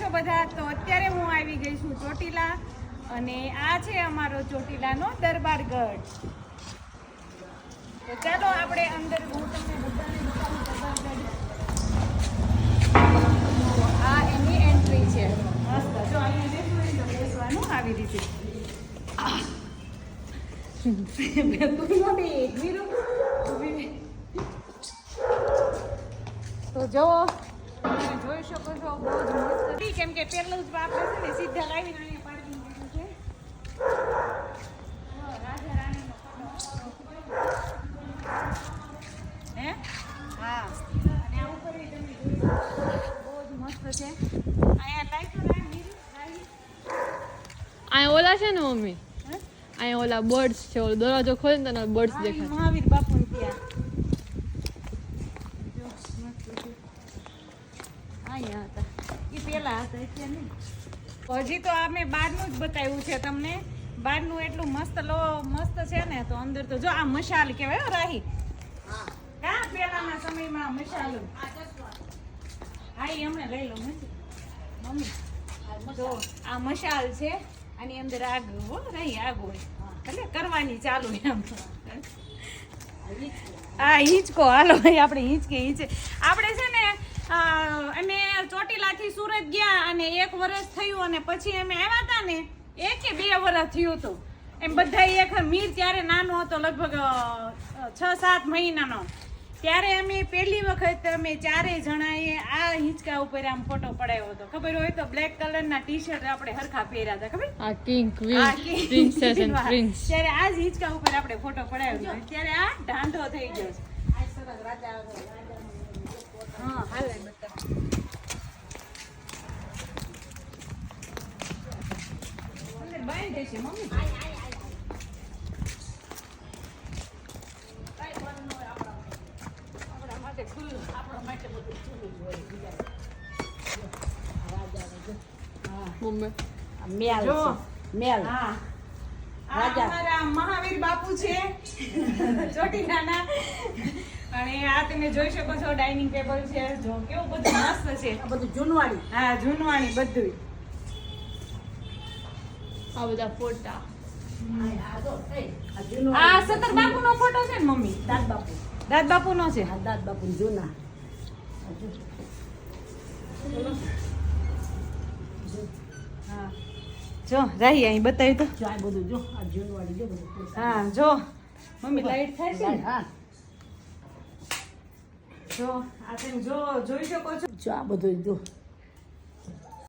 છો બધા? તો અત્યારે હું આવી ગઈ છું ચોટીલા અને આ છે અમારો ચોટીલાનો દરબારગઢ. તો ચાલો આપણે અંદર, હું તમને બધાને બતાવું દરબારગઢ. આ એની એન્ટ્રી છે. મસ્ત. જો અહીંયા બેસવાનું આવી રીતે. તો જો તમે જોઈ શકો છો, બહુ જ મસ્ત. કેમ કે પેલું જ આપણે છે ને સીધા લાવીને અહીંયા પાર્કિંગ કર્યું છે. રાજા રાણીનો હે હા, અને આ ઉપર તમે જોઈ શકો બહુ જ મસ્ત છે. અહીંયા લાઈટો રાખી. અહીંયા ઓલા છે ને મમ્મી, અહીંયા ઓલા બર્ડ્સ છે. ઓલો દરવાજો ખોલે ને તો બર્ડ્સ દેખાય. મહાવીર બાપુ ત્યાં અહીંયા હતા, એ પેલા હતા, અત્યારે નહીં. હજી તો અમે બહારનું જ બતાવ્યું છે તમને. બહારનું એટલું મસ્ત છે ને. તો અંદર તો જો આ મશાલ કહેવાય હો, રાહી. હા, પેલાના સમયમાં મશાલ. હા, એ અમે લઈ લો મમ્મી. જો આ મશાલ છે, આની અંદર આગ હો, રાહી આગ હોય એટલે કરવાની ચાલુ એમ. હા, હિંચકો. હાલો ભાઈ, આપણે હિંચકે આપણે છે ને અમે ચોટીલાથી સુરત ગયા અને 1 વર્ષ થયું અને પછી અમે આવ્યા હતા ને 1 કે 2 વર્ષ થયું હતું. એમ બધા એક મીર ત્યારે નાનો હતો, લગભગ 6-7 મહિનાનો. ત્યારે અમે પહેલી વખત અમે 4 જણાએ આ હિંચકા ઉપર આમ ફોટો પડાવ્યો હતો. ખબર હોય તો બ્લેક કલરના ટી-શર્ટ આપણે હરખા પહેર્યા હતા. ખબર? આ king queen princess and prince. ત્યારે આ જ હિંચકા ઉપર આપણે ફોટો પડાવ્યો હતો. ત્યારે આ ઢાંઢો થઈ ગયો છે. હા, હાલે બતા. અંદર બાંધે છે મમ્મી. આપણા માટે ખુલ્લું, આપણા માટે બધું ખુલ્લું હોય. મમ્મી મેલ જો મેલ. હા, અમારા મહાવીર બાપુ છે ચોટીલાના. અને આ તમે જોઈ શકો છો ડાઇનિંગ ટેબલ છે. જો કેવું બધું મસ્ત છે. આ બધું જૂનવાણી. હા, જૂનવાણી બધું. આ બધા ફોટા. આ સતર બાપુ નો ફોટો છે ને મમ્મી? દાદ બાપુ. દાદ બાપુ નો છે. આ દાદ બાપુ જૂના. હા, જો રહી અહીં બતાવી તો. જો આ બધું જો આ જૂનવાણી જો બધું. હા, જો મમ્મી લાઈટ થાય છે ને? હા, જો આ તમે જો જોઈ શકો છો. જો આ બધું જો